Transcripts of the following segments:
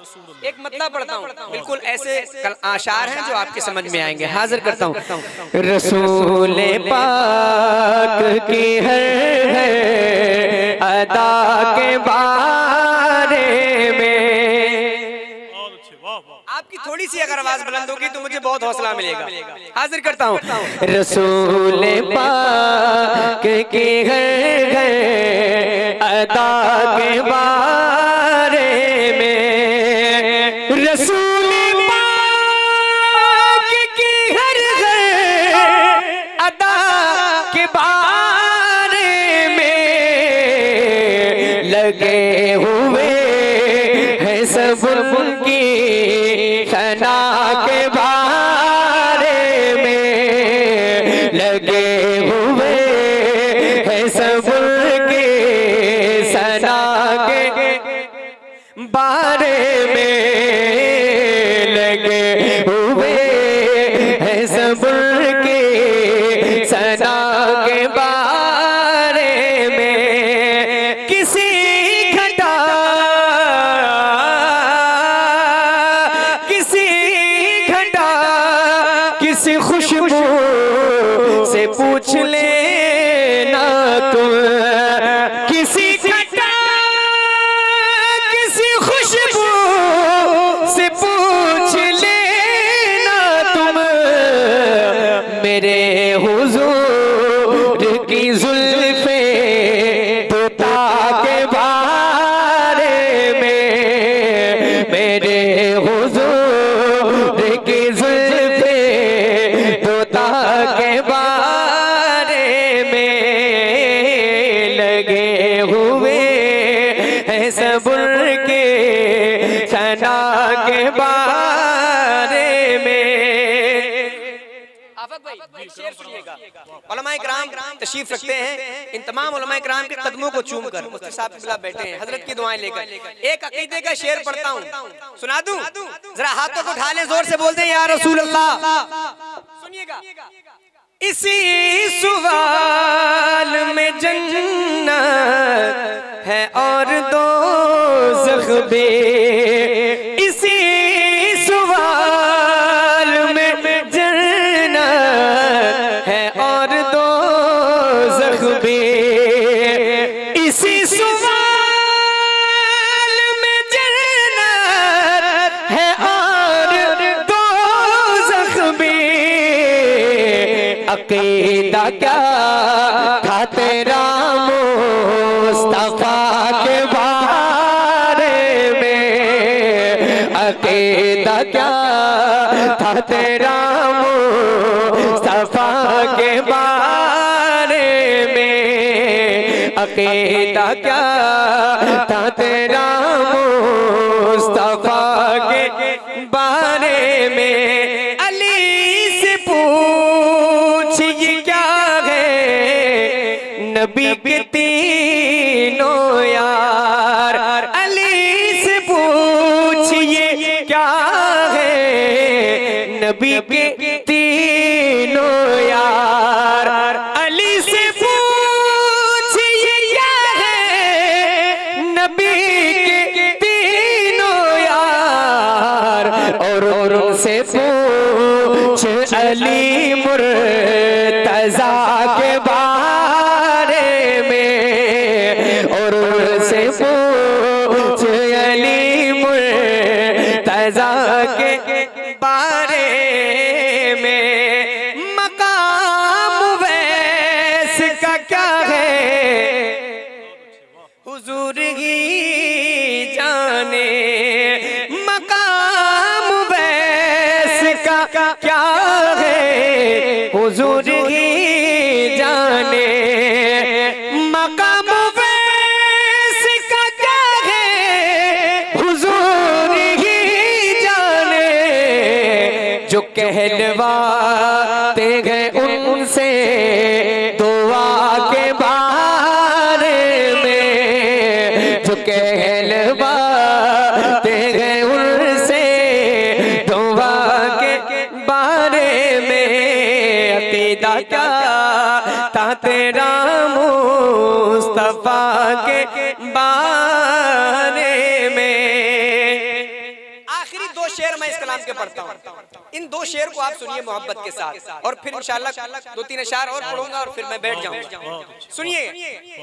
एक मतलब पढ़ता हूँ, बिल्कुल ऐसे आशार हैं जो आपके समझ में आएंगे। हाजिर करता हूँ। रसूल पाक की है अदा के बारे में। आपकी थोड़ी सी अगर आवाज बुलंद होगी तो मुझे बहुत हौसला मिलेगा। हाजिर करता हूँ। रसूल पाक की है अदा के बारे में। रसूल पाक की हर अदा के बारे में लगे हुए हैं सब उनकी सना के बारे में। लगे हुए हैं सब उनकी सना के बारे में। लगे हुए हैं सब उनकी सना के बारे में। किसी घटा किसी खुशबू से पूछ लेना तुम। किसी घटा किसी खुशबू से पूछ लेना तुम। मेरे हुजूर की जुल्फे तोता के बारे में। मेरे हुजूर की जुल्फे तोता के बारे में। लगे हुए हैं सब उनके सना के बारे में। आफत भाई एक शेर सुनिएगा। उलमाए किराम तशरीफ रखते हैं। इन तमाम उलमाए किराम के कदमों को चूमकर मुफ्ती साहब के खिलाफ बैठे हैं, हजरत की दुआएं लेकर। एक अकीदे का शेर पढ़ता हूँ, सुना दूं? जरा हाथों को उठा लें, जोर से बोलते हैं या रसूल अल्लाह। सुनिएगा। इसी सवाल में जन्नत है और दोज़ख भी। इसी सवाल में जन्नत है और दोज़ख भी। इसी सवाल में जन्नत है और दोज़ख भी। अकीदा क्या था तेरा मुस्तफा के बारे में। अकीदा क्या था तेरा मुस्तफा के बारे में। अकीदा क्या था तेरा मुस्तफा के बारे में। अली से पूछिए क्या है नबी के तीनों यार। अली से पूछिए क्या है नबी के तीनों यार। अली से पूछिए क्या है नबी के तीनों यार। और उनसे पूछ अली मुर्तज़ा के बारे में। और उनसे पूछ अली मुर्तज़ा के बारे में। मकाम वैस का क्या है हुजूर ही जाने। मकाम वैस का क्या है हुजूर ही जाने। मकाम वैस का क्या है हुजूर ही जाने। जो कहलवाते हैं उनसे दुआ के बारे में। जो कहलवाते हैं उनसे दुआ के बारे में। अकीदा क्या था तेरा मुस्तफा के बारे में। शेर मैं इस कलाम के पढ़ता हूँ, इन 2 शेर को आप सुनिए मोहब्बत के साथ, और फिर इंशाल्लाह 2-3 अशार और पढ़ूंगा और फिर मैं बैठ जाऊंगा। सुनिए,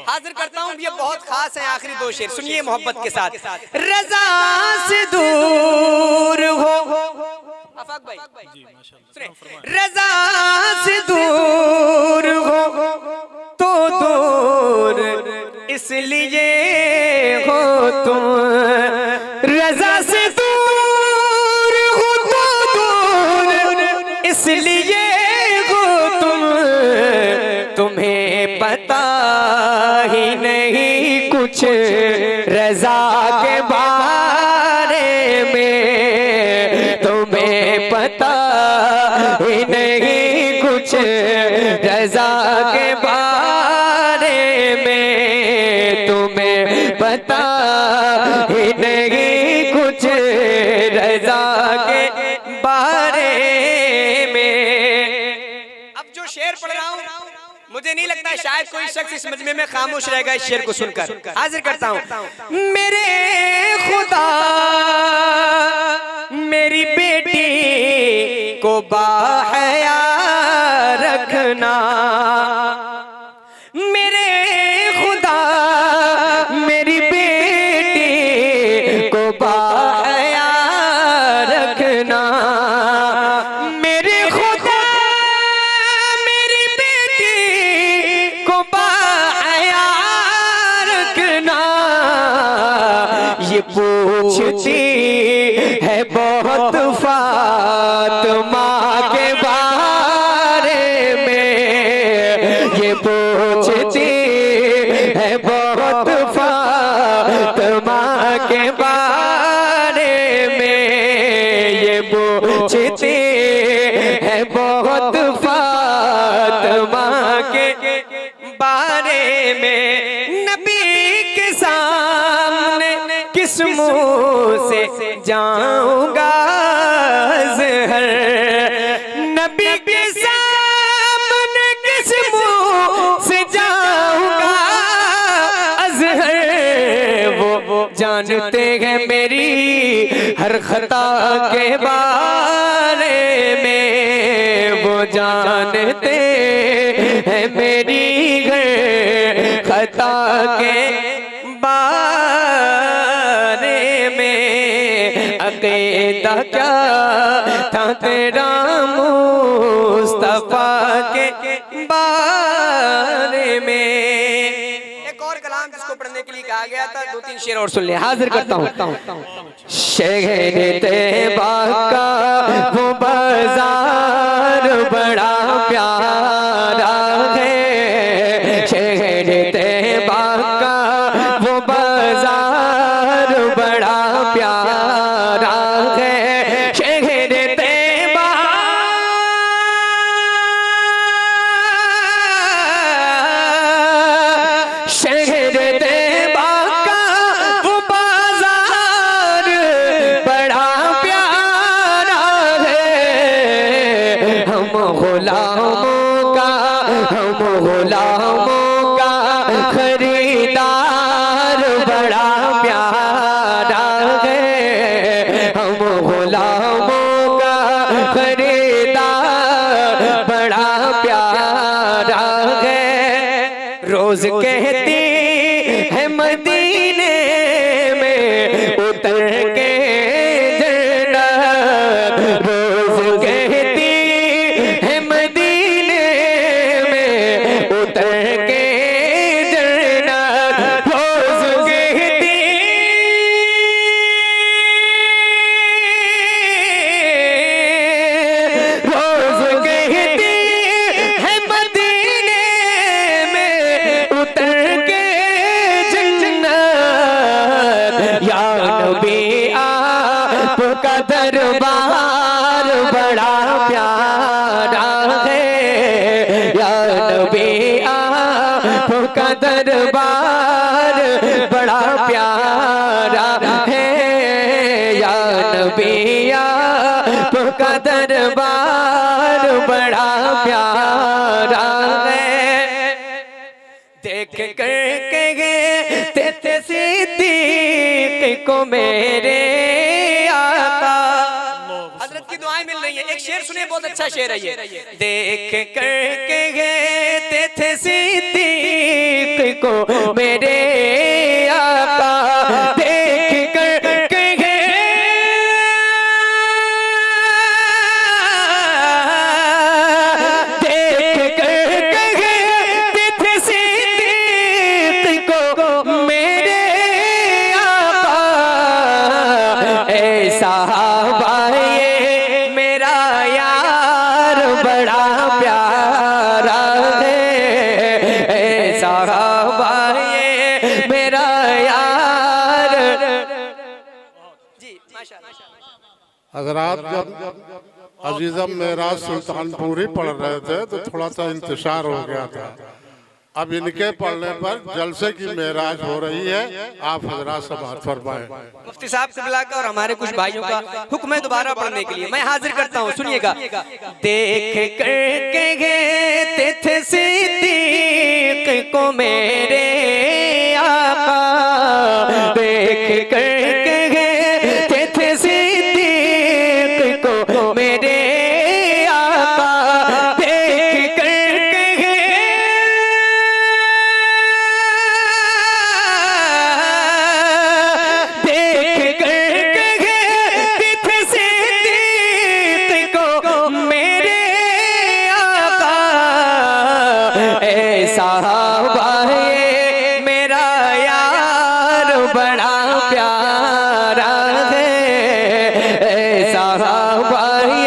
हाजिर करता हूँ, ये बहुत खास है आखिरी 2 शेर, सुनिए मोहब्बत के साथ। रज़ा से दूर हो आफाक भाई, रज़ा से दूर हो तो दूर इसलिए हो तुम, रज़ा से दूर हो तो दूर इसलिए हो तुम, तुम्हें पता ही नहीं कुछ रज़ा के बारे में, तुम्हें पता ही नहीं कुछ रज़ा के बारे में, तुम्हें पता ही नहीं कुछ रज़ा के बारे में। अब जो शेर पढ़ रहा हूँ, मुझे नहीं लगता शायद कोई शख्स इस मजमे में खामोश रहेगा इस शेर को सुनकर। हाजिर करता हूँ। मेरे खुदा मेरी बेटी को बाहया रखना, मेरे खुदा मेरी बेटी को बाहया रखना, मेरे खुदा मेरी बेटी को बाहया रखना, ये पूछती है बहुत फातिमा के बारे में, ये पूछती है बहुत फातिमा के बारे में, ये पूछती है बहुत फातिमा के बारे में। नबी के सामने किस मुंह से जाऊंगा ज़हर, नबी के सामने किस मुंह से जाऊंगा अज़हर, वो जानते हैं मेरी हर खता के बारे में, वो जानते हैं मेरी हर खता के बारे में। अक़ीदा क्या था तेरा मुस्तफ़ा के बारे में। एक और कलाम जिसको पढ़ने के लिए कहा गया था, 2-3 शेर और सुन ले। हाजिर करता हूँ। शहर तैबा का वो बाजार बड़ा प्यारा है, शहर तैबा का वो बाजार बड़ा प्यारा है, शहर तैबा शहर तैबा का वो बाजार बड़ा प्यारा है, हम गुलामों का खरीदार बड़ा प्यारा है, हम गुलामों का खरीदार बड़ा प्यारा है। रोज कहती है मदीने में उतर के जन्नत, रोज कहती है मदीने में उतर के जन्नत, रोज कहती है मदीने में उतर के जन्नत। या नबी आपका दरबार बड़ा प्यारा है, या नबी आपका दरबार बड़ा प्यारा है, या नबी आपका दरबार बड़ा प्यारा है। देख कर के सिद्दीक़ को मेरे आका नहीं है। एक शेर सुने, बहुत अच्छा शेर है ये। देख करके गए थे सिद्दीक को मेरे आका, देख करके गए, देख करके गए थे सिद्दीक को मेरे आका, ऐसा हज़रात जब अजीज़म मेराज सुल्तानपुरी पढ़ रहे थे तो थोड़ा सा इंतशार हो गया था। अब इनके पढ़ने पर जलसे की मेराज हो रही है। आप हज़रात समाअत फरमाएं। मुफ्ती साहब क़िबला का और हमारे कुछ भाइयों का हुक्म है दोबारा पढ़ने के लिए, मैं हाजिर करता हूँ, सुनिएगा। देख करके गए थे सिद्दीक को मेरे आका, देख करके गए थे सिद्दीक को मेरे आका, देख करके गए, देख करके गए थे सिद्दीक को मेरे आका, ऐसा भाई मेरा यार बड़ा प्यारा है, ऐसा भाई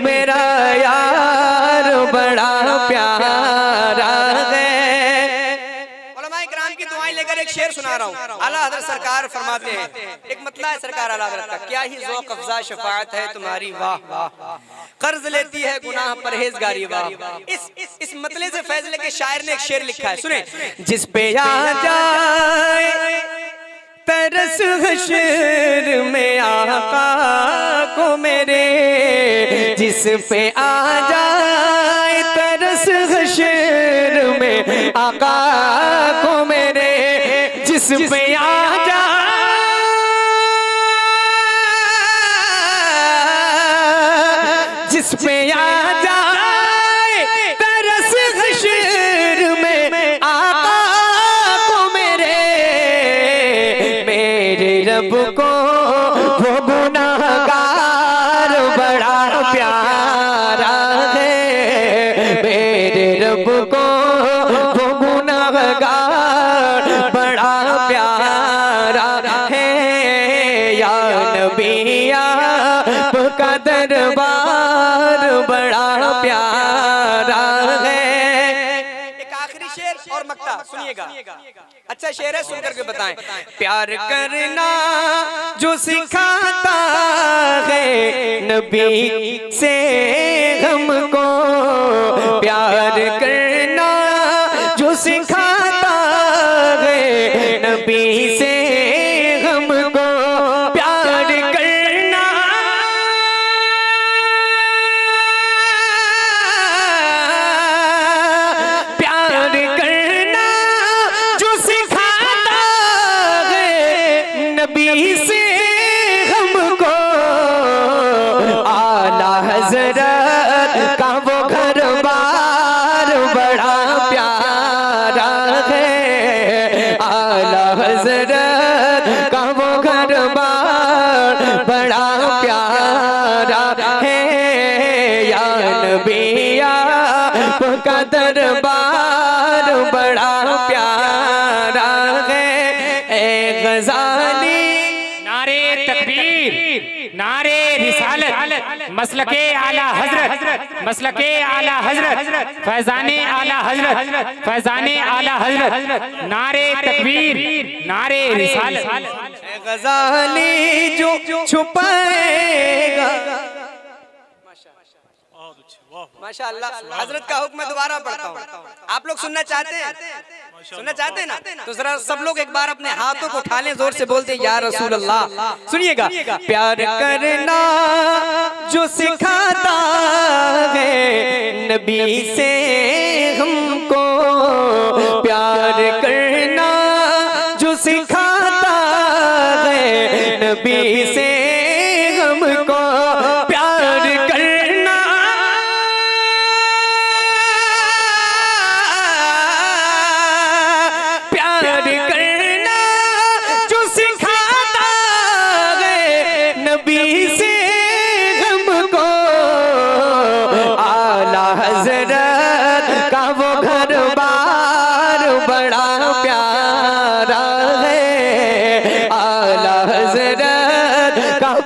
मेरा यार बड़ा प्यारा है। उलमाए किराम की दुआएं लेकर एक शेर सुना रहा हूँ। आला हज़रत सरकार फरमाते हैं, एक मतला है सरकार आला हज़रत का, क्या ही ज़ौक़ अफ़ज़ा शफ़ाअत है तुम्हारी वाह वाह, कर्ज लेती है गुनाह परहेज़गारी वाह। इस मतले से फैज़ लेके शायर ने एक शेर लिखा है, सुने। जिस पे आ जाए तरस हश्र में आका को मेरे, जिस पे आ जाए तरस हश्र में आका को मेरे, जिस पे आ जाए, जिस पे आ जाए तरस हश्र में आका को मेरे, मेरे रब को वो गुनाहगार बड़ा प्यारा है, मेरे रब को वो गुनाहगार बड़ा प्यारा है। या नबी आपका दरबार बड़ा प्यारा है। एक आखिरी शेर और मक्ता सुनिएगा, अच्छा शेर है, सुन करके बताएं। प्यार करना जो सिखाता है नबी से हमको, प्यार करना जो सिखाता है नबी से हमको, प्यार करना, प्यार करना जो सिखाता है नबी से हमको, आला हज़रत का वो घर बार बड़ा प्यारा है, आला हज़रत का वो घर बार बड़ा प्यारा है। या नबी आपका दरबार बड़ा प्यारा है। ए गज़ाली नारे तकबीर, नारे रिसालत, मसलके आला हजरत, मसलके आला हजरत, फैजाने आला हजरत, फैजाने आला हजरत, नारे तकबीर, नारे रिसालत। गज़ाली जो छुपाएगा, माशाअल्लाह। हजरत का हुक्म दोबारा पढ़ता हूँ, आप लोग सुनना चाहते हैं, सुनना चाहते हैं ना, तो जरा सब लोग एक बार अपने हाथों को उठा लें, जोर से बोलते हैं या रसूल अल्लाह। सुनिएगा। प्यार करना जो सिखाता है नबी से हमको, प्यार करना जो सिखाता है नबी से हमको, प्यार कर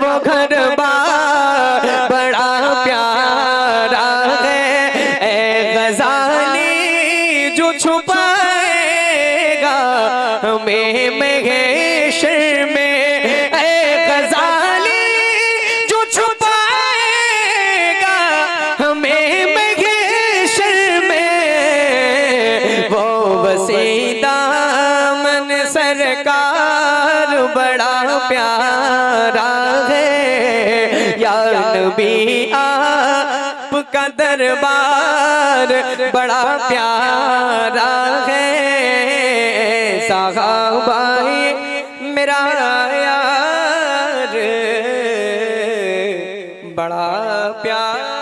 वो घर बार बड़ा प्यारा है। ए गजाली जो छुपाएगा हमें महशर में, ए गजाली जो छुपाएगा हमें महशर में, वो वसीदामन सरकार बड़ा प्यारा है। या नबी आपका दरबार बड़ा प्यारा है। साहबाए मेरा यार बड़ा प्यारा